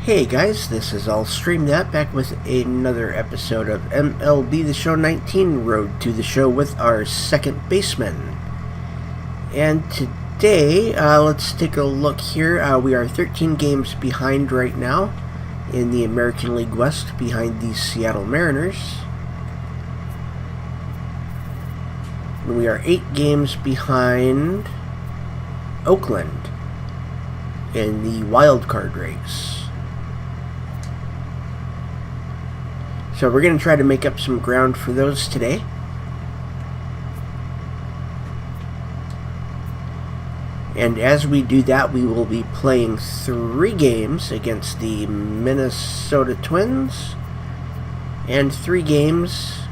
Hey guys, this is All Stream That, back with another episode of MLB The Show 19, Road to the Show, with our second baseman. And today, let's take a look here. We are 13 games behind right now in the American League West, behind the Seattle Mariners. And we are 8 games behind Oakland in the wild card race. So we're going to try to make up some ground for those today. And as we do that, we will be playing 3 games against the Minnesota Twins and 3 games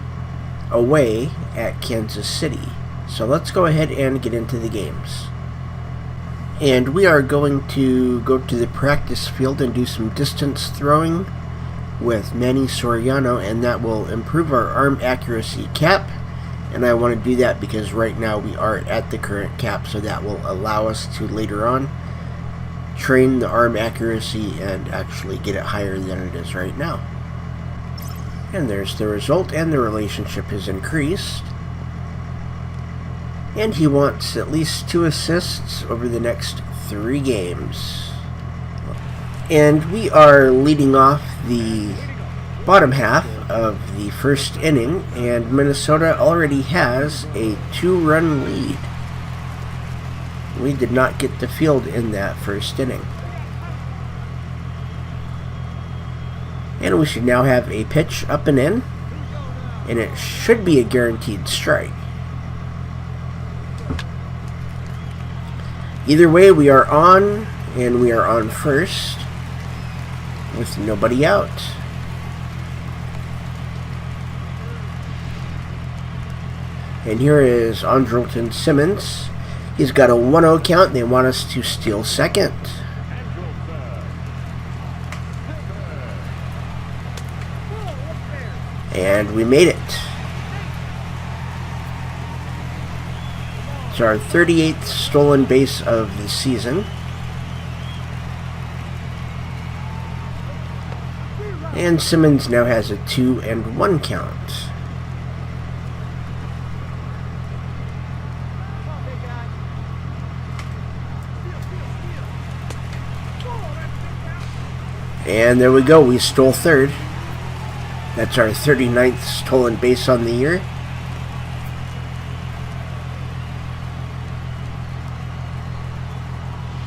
away at Kansas City. So let's go ahead and get into the games. And we are going to go to the practice field and do some distance throwing with Manny Soriano, and that will improve our arm accuracy cap. And I want to do that because right now we are at the current cap, so that will allow us to later on train the arm accuracy and actually get it higher than it is right now. And there's the result, and the relationship has increased. And he wants at least 2 assists over the next 3 games. And we are leading off the bottom half of the first inning, and Minnesota already has a 2-run lead. We did not get the field in that first inning. And we should now have a pitch up and in, and it should be a guaranteed strike. Either way, we are on, and we are on first with nobody out. And here is Andrelton Simmons. He's got a 1-0 count. They want us to steal second. And we made it. It's our 38th stolen base of the season. And Simmons now has a 2-1 count. And there we go, we stole third. That's our 39th stolen base on the year.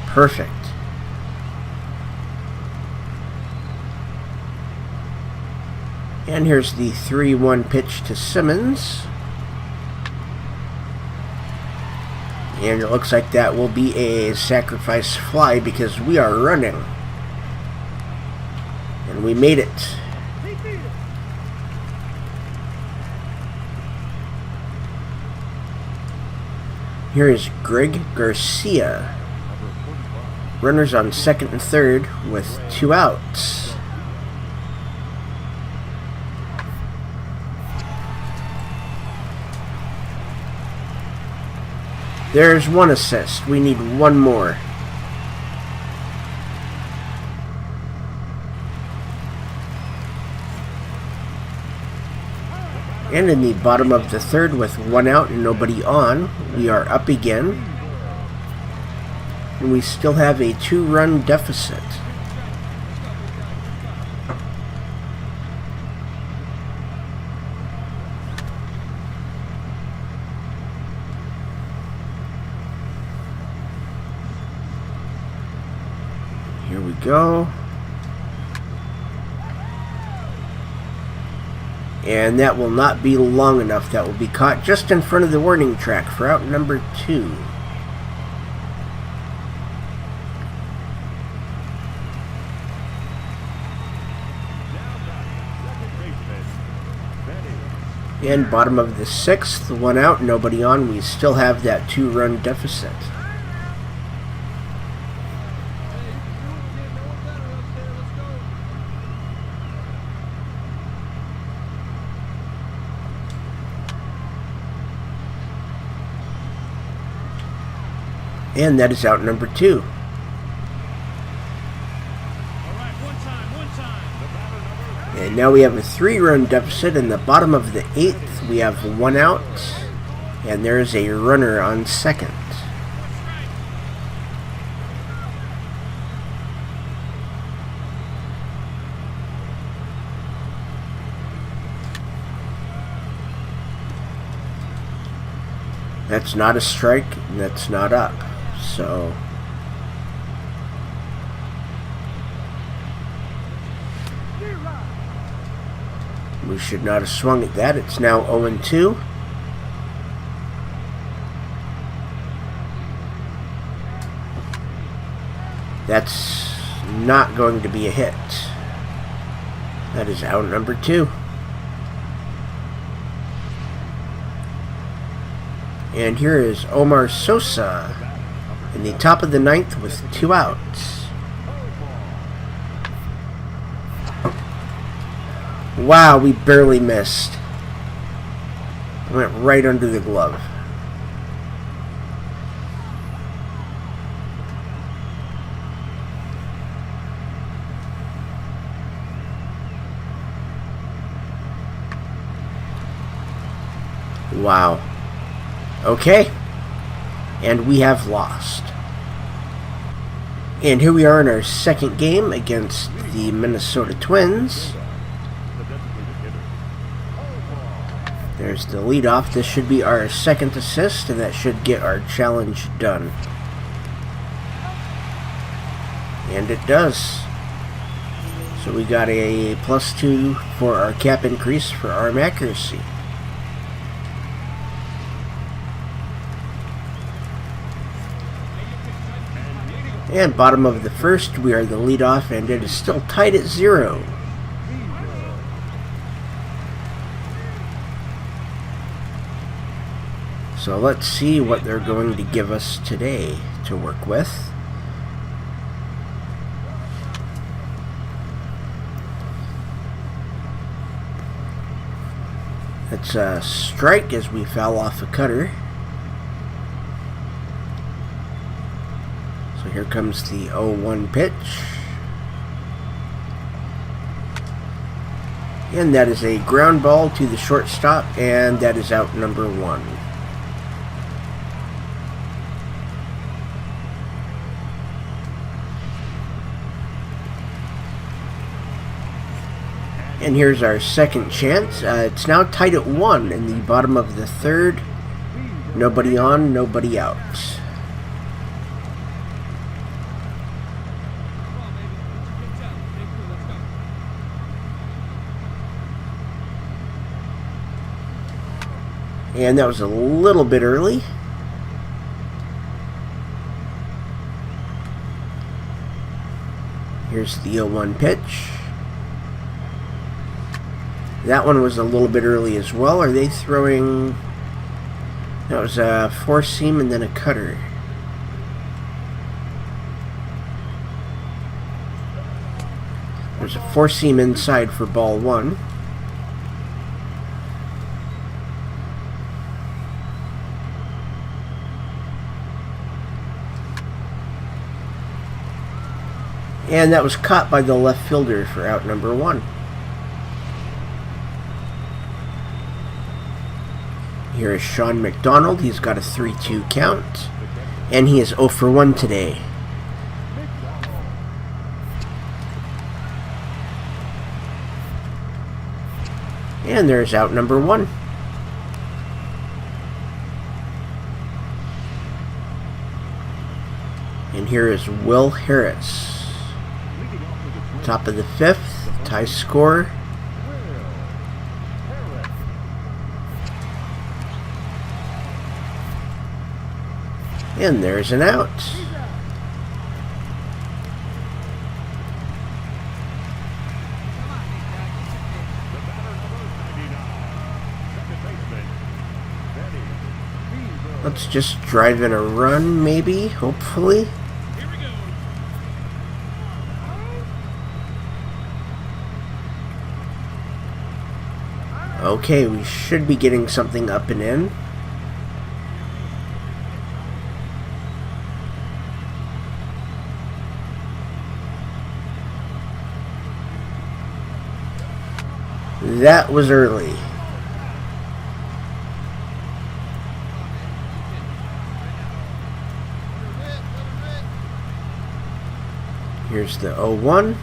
Perfect. And here's the 3-1 pitch to Simmons. And it looks like that will be a sacrifice fly because we are running. And we made it. Here is Greg Garcia. Runners on second and third with 2 outs. There's 1 assist. We need 1 more. And in the bottom of the third, with 1 out and nobody on, we are up again. And we still have a 2-run deficit. Here we go. And that will not be long enough. That will be caught just in front of the warning track for out number 2. And bottom of the 6th, 1 out, nobody on. We still have that 2-run deficit. And that is out number 2. All right, one time. And now we have a 3-run deficit. In the bottom of the 8th, we have 1 out. And there's a runner on second. That's not a strike, and that's not up. So we should not have swung at that. It's now 0-2. That's not going to be a hit. That is out number 2. And here is Omar Sosa in the top of the 9th with 2 outs. Wow, we barely missed. Went right under the glove. Wow. Okay. And we have lost. And here we are in our second game against the Minnesota Twins. There's the leadoff. This should be our second assist, and that should get our challenge done. And it does. So we got a +2 for our cap increase for arm accuracy. And bottom of the 1st, we are the leadoff, and it is still tied at 0. So let's see what they're going to give us today to work with. It's a strike as we foul off a cutter. So here comes the 0-1 pitch. And that is a ground ball to the shortstop, and that is out number 1. And here's our second chance. It's now tied at 1 in the bottom of the 3rd. Nobody on, nobody out. And that was a little bit early. Here's the 0-1 pitch. That one was a little bit early as well. Are they throwing... That was a 4-seam and then a cutter. There's a 4-seam inside for ball 1. And that was caught by the left fielder for out number 1. Here is Sean McDonald. He's got a 3-2 count. And he is 0 for 1 today. And there's out number 1. And here is Will Harris. Top of the 5th. Tie score. And there's an out. Let's just drive in a run, maybe, hopefully. Okay, we should be getting something up and in. That was early. Here's the 0-1.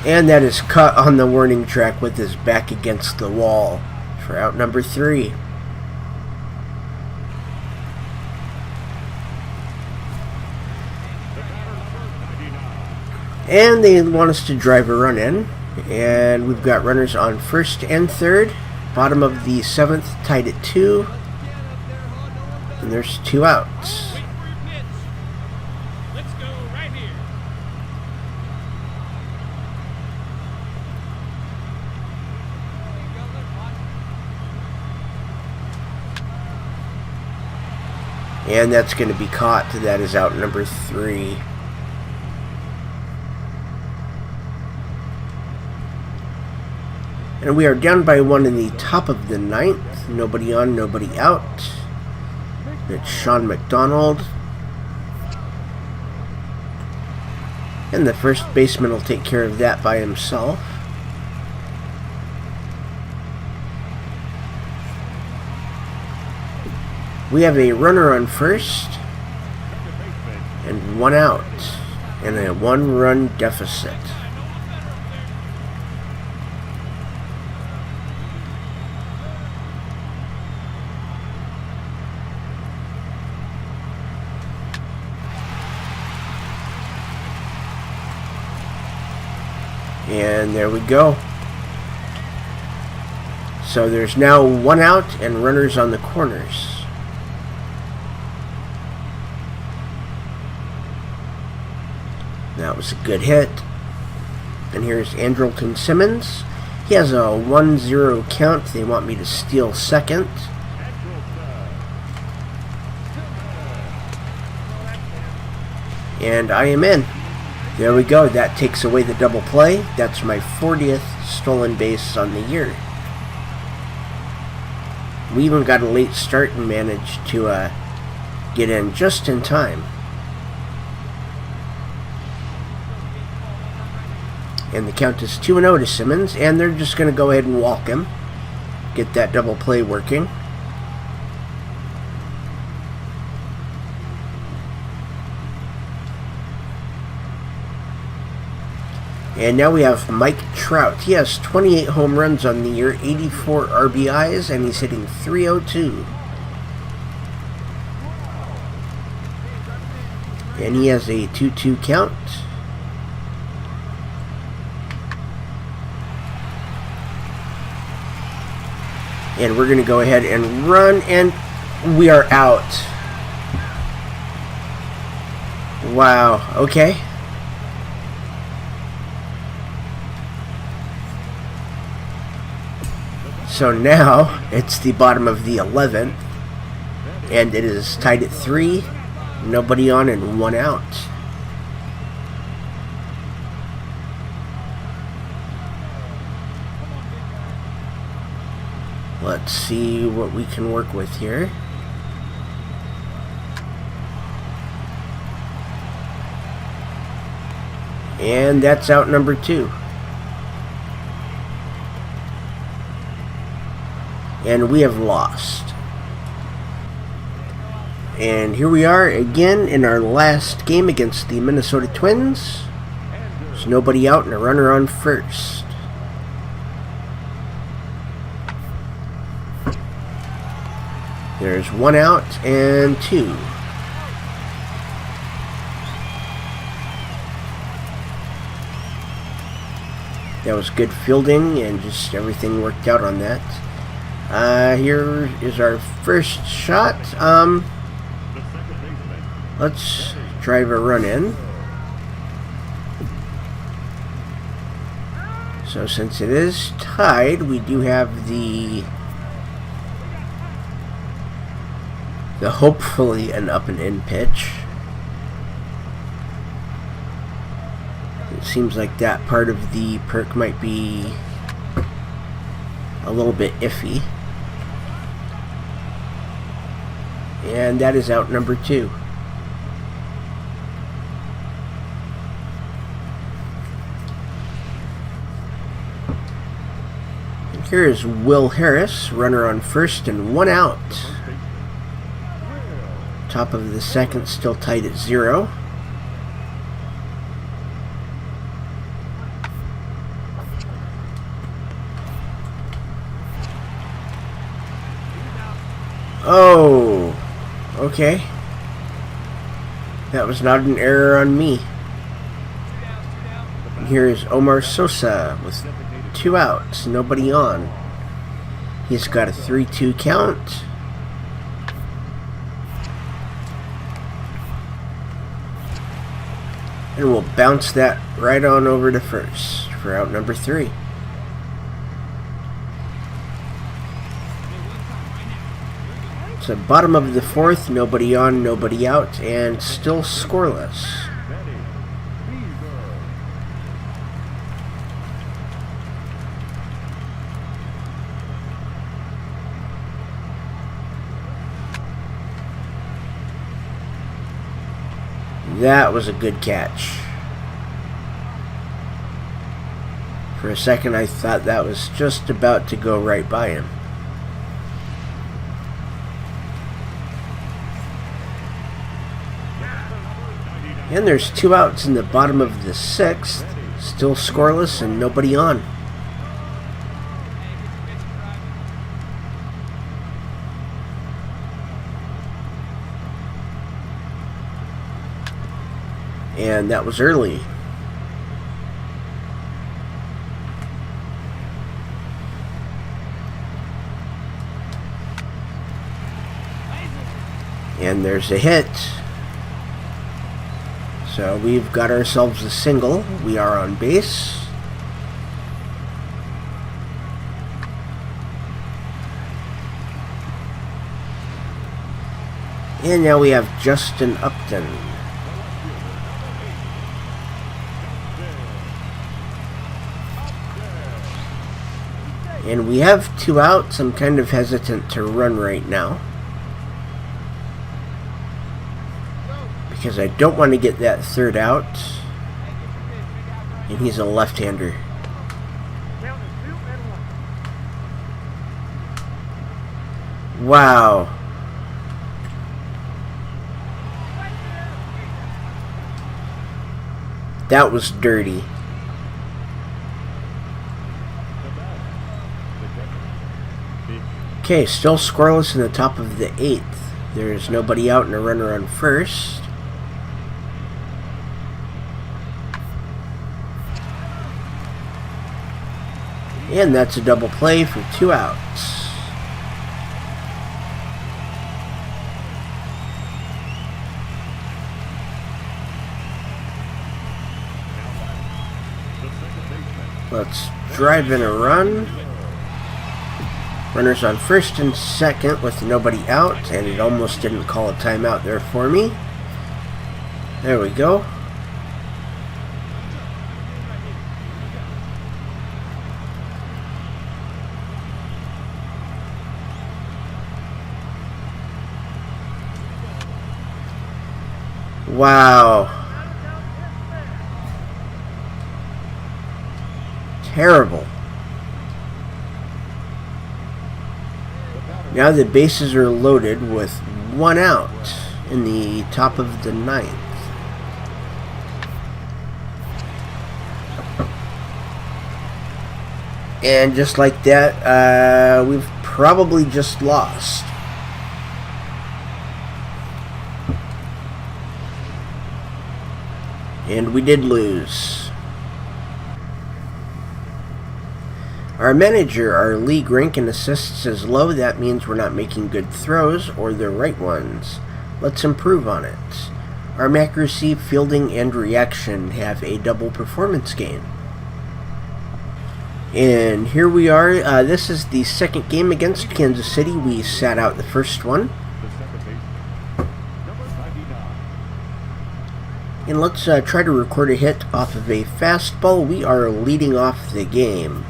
And that is cut on the warning track with his back against the wall for out number 3. And they want us to drive a run in. And we've got runners on first and third. Bottom of the 7th, tied at 2. And there's 2 outs. Let's go right here. And that's going to be caught. That is out number 3. And we are down by 1 in the top of the 9th. Nobody on, nobody out. It's Sean McDonald. And the first baseman will take care of that by himself. We have a runner on first. And 1 out. And a 1-run deficit. And there we go. So there's now 1 out and runners on the corners. That was a good hit. And here's Andrelton Simmons. He has a 1-0 count. They want me to steal second. And I am in. There we go. That takes away the double play. That's my 40th stolen base on the year. We even got a late start and managed to get in just in time. And the count is 2-0 to Simmons, and they're just going to go ahead and walk him. Get that double play working. And now we have Mike Trout. He has 28 home runs on the year, 84 RBIs, and he's hitting .302. And he has a 2-2 count. And we're going to go ahead and run, and we are out. Wow, okay. So now it's the bottom of the 11th, and it is tied at 3, nobody on and 1 out. Let's see what we can work with here. And that's out number 2. And we have lost. And here we are again in our last game against the Minnesota Twins. There's nobody out and a runner on first. There's 1 out and 2. That was good fielding and just everything worked out on that. Here is our first shot. Let's drive a run in. So since it is tied, we do have the hopefully an up and in pitch. It seems like that part of the perk might be a little bit iffy. And that is out number 2. Here is Will Harris, runner on first and 1 out. Top of the second, still tied at 0. Oh, okay. That was not an error on me. And here is Omar Sosa with 2 outs, nobody on. He's got a 3-2 count. And we'll bounce that right on over to first for out number 3. So bottom of the 4th, nobody on, nobody out, and still scoreless. That was a good catch. For a second I thought that was just about to go right by him. And there's 2 outs in the bottom of the 6th. Still scoreless and nobody on. And that was early. And there's a hit. So we've got ourselves a single. We are on base. And now we have Justin Upton. And we have 2 outs. I'm kind of hesitant to run right now, because I don't want to get that 3rd out. And he's a left-hander. Wow. That was dirty. Okay, still scoreless in the top of the 8th. There's nobody out and a runner on first. And that's a double play for 2 outs. Let's drive in a run. Runners on first and second with nobody out, and it almost didn't call a timeout there for me. There we go. Wow. Terrible. Now the bases are loaded with 1 out in the top of the 9th. And just like that, we've probably just lost. And we did lose. Our manager, our league rank in assists is low. That means we're not making good throws or the right ones. Let's improve on it. Our accuracy, fielding, and reaction have a double performance gain. And here we are. This is the 2nd game against Kansas City. We sat out the first one. And let's try to record a hit off of a fastball. We are leading off the game.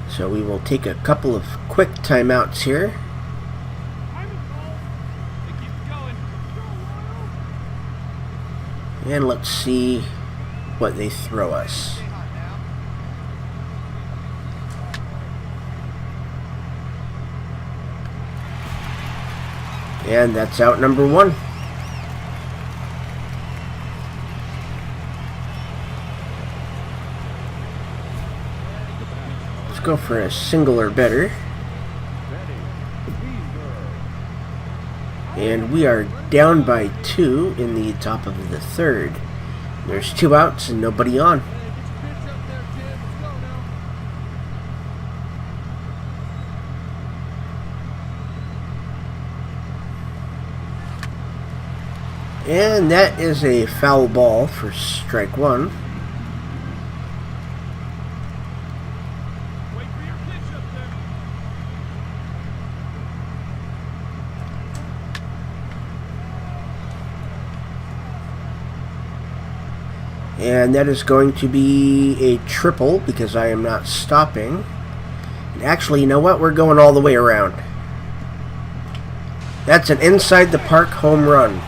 So we will take a couple of quick timeouts here. And let's see what they throw us. And that's out number 1. Let's go for a single or better. And we are down by 2 in the top of the 3rd. There's 2 outs and nobody on. And that is a foul ball for strike 1. And that is going to be a triple because I am not stopping. And actually, you know what? We're going all the way around. That's an inside the park home run.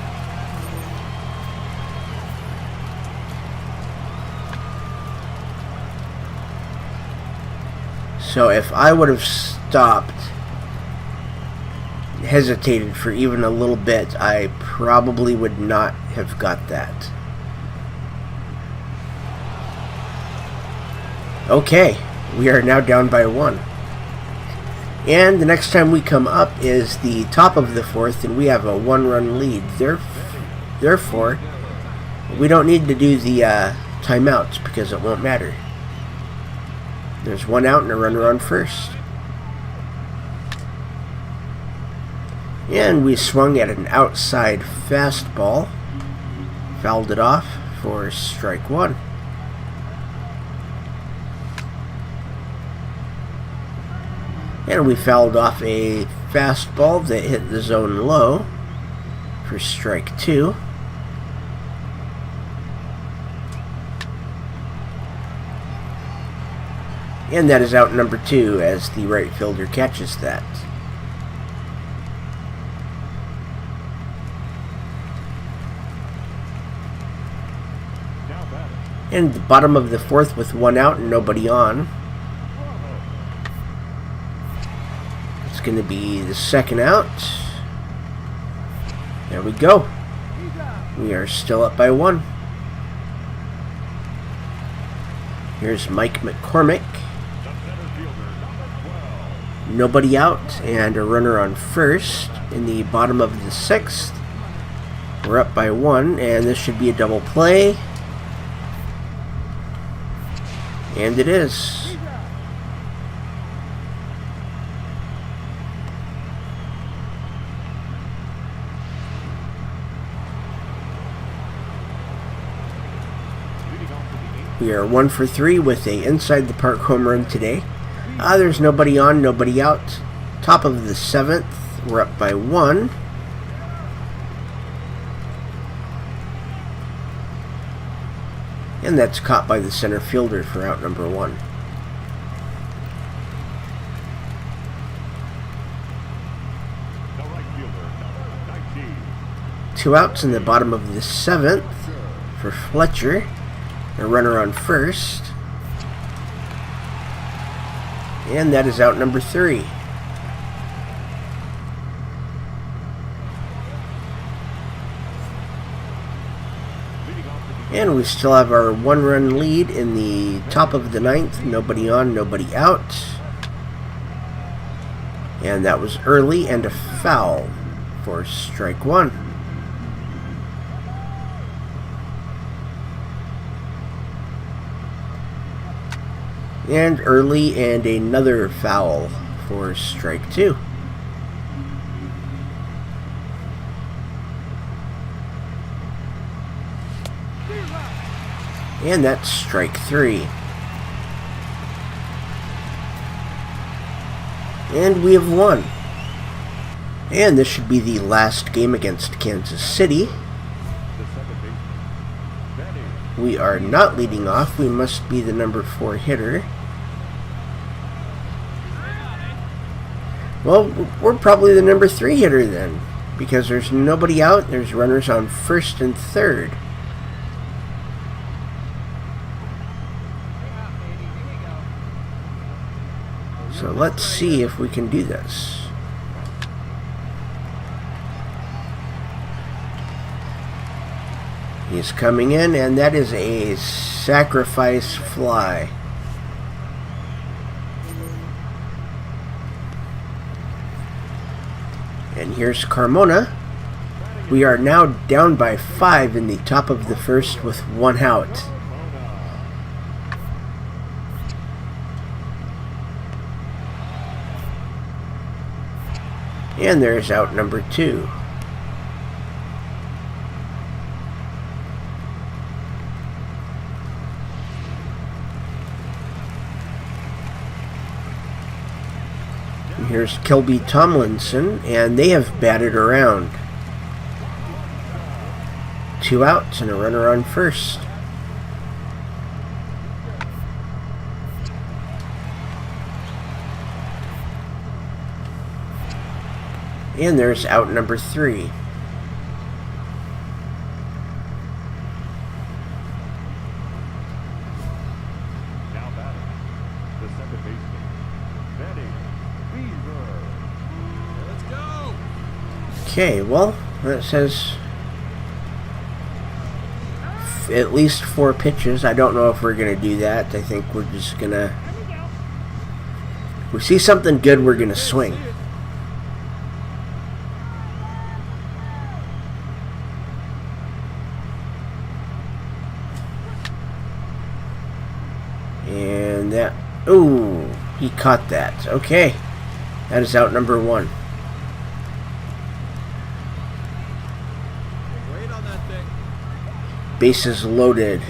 So if I would have stopped, hesitated for even a little bit, I probably would not have got that. Okay, we are now down by 1. And the next time we come up is the top of the 4th, and we have a 1-run lead. Therefore, we don't need to do the timeouts because it won't matter. There's 1 out and a runner on first. And we swung at an outside fastball. Fouled it off for strike 1. And we fouled off a fastball that hit the zone low for strike 2. And that is out number 2 as the right fielder catches that. And the bottom of the 4th with 1 out and nobody on. It's going to be the 2nd out. There we go. We are still up by 1. Here's Mike McCormick. Nobody out and a runner on first in the bottom of the 6th. We're up by 1 and this should be a double play. And it is. We are 1 for 3 with a inside the park home run today. There's nobody on, nobody out. Top of the 7th, we're up by 1. And that's caught by the center fielder for out number 1. Two outs in the bottom of the 7th for Fletcher. A runner on first. And that is out number 3. And we still have our 1-run lead in the top of the 9th. Nobody on, nobody out. And that was early and a foul for strike 1. And early and another foul for strike 2. And that's strike 3. And we have won. And this should be the last game against Kansas City. We are not leading off. We must be the number 4 hitter. Well, we're probably the number 3 hitter then, because there's nobody out. There's runners on first and third. So let's see if we can do this. He's coming in, and that is a sacrifice fly. And here's Carmona. We are now down by 5 in the top of the first with 1 out. And there's out number 2. And here's Kelby Tomlinson, and they have batted around. 2 outs and a runner on first. And there's out number 3. Now batting, the second baseman, Benny Weaver. Let's go. Okay, well, that says at least 4 pitches. I don't know if we're going to do that. I think we're just going to... If we see something good, we're going to swing. And that... Ooh, he caught that. Okay. That is out number 1. Wait on that thing. Bases loaded.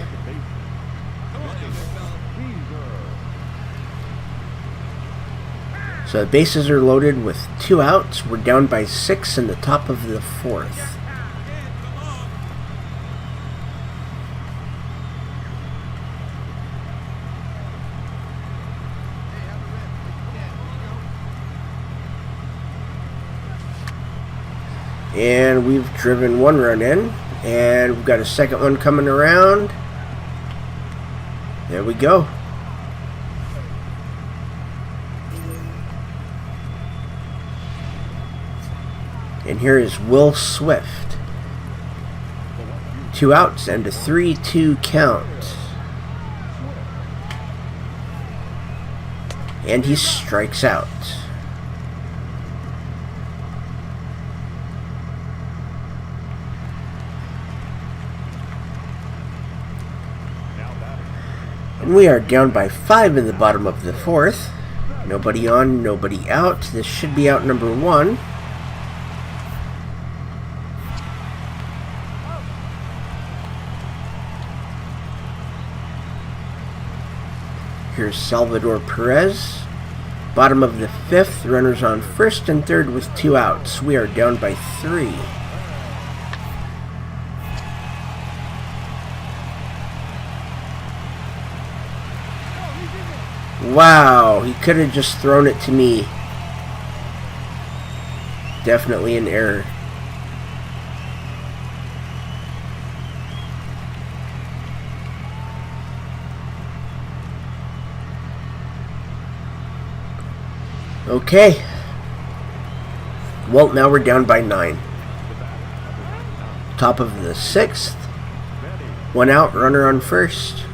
So the bases are loaded with 2 outs. We're down by 6 in the top of the 4th. And we've driven 1 run in, and we've got a second one coming around. There we go. And here is Will Swift. 2 outs and a 3-2 count. And he strikes out. And we are down by 5 in the bottom of the 4th. Nobody on, nobody out. This should be out number 1. Here's Salvador Perez. Bottom of the 5th. Runners on first and third with 2 outs. We are down by 3. Wow, he could have just thrown it to me. Definitely an error. Okay. Well, now we're down by 9. Top of the 6th. 1 out, runner on first.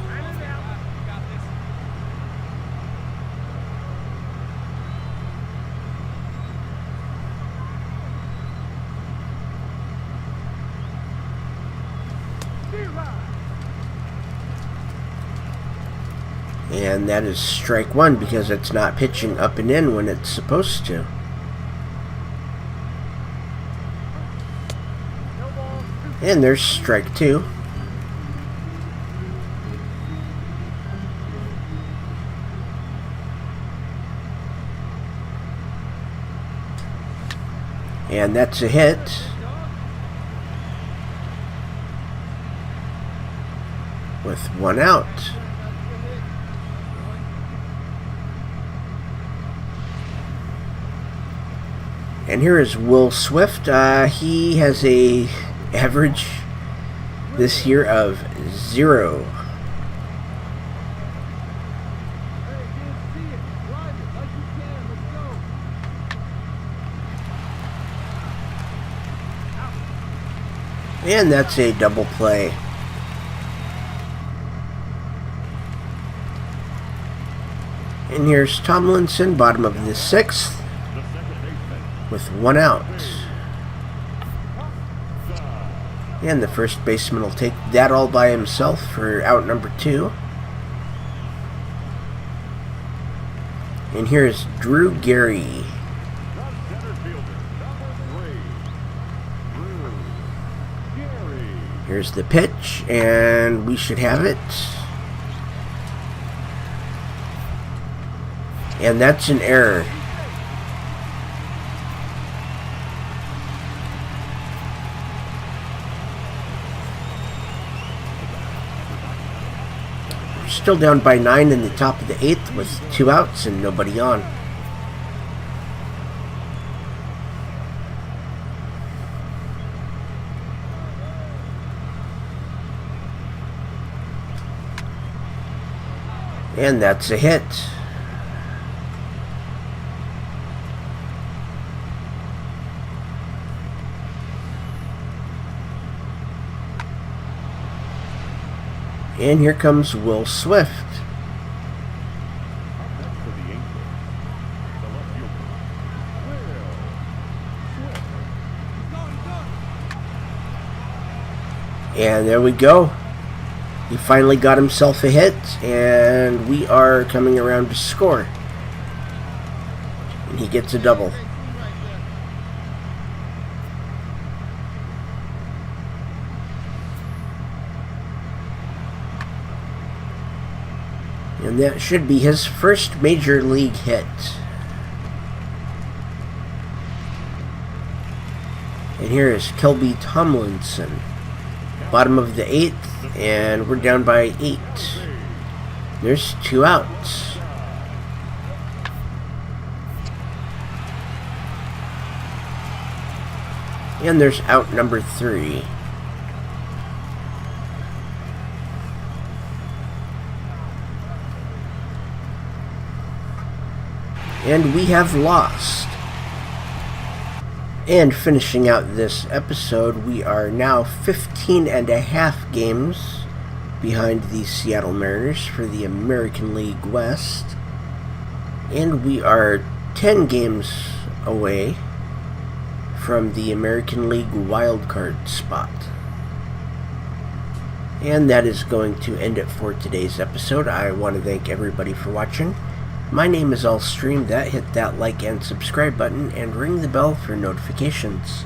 And that is strike 1 because it's not pitching up and in when it's supposed to. And there's strike 2. And that's a hit. With 1 out. And here is Will Swift. He has a average this year of 0. And that's a double play. And here's Tomlinson, bottom of the 6th, The second baseman. with 1 out. And the first baseman will take that all by himself for out number 2. And here's Drew Gary. The center fielder, number 3. Drew Gary. Here's the pitch, and we should have it. And that's an error. We're still down by 9 in the top of the 8th with 2 outs and nobody on. And that's a hit. And here comes Will Swift. Up next for the Angels, the left fielder, Will Swift. And there we go. He finally got himself a hit, and we are coming around to score. And he gets a double. And that should be his first major league hit. And here is Kelby Tomlinson, bottom of the 8th, and we're down by 8. There's 2 outs. And there's out number 3. And we have lost. And finishing out this episode, we are now 15 and a half games behind the Seattle Mariners for the American League West. And we are 10 games away from the American League wildcard spot. And that is going to end it for today's episode. I want to thank everybody for watching. My name is Allstream. Hit that like and subscribe button and ring the bell for notifications.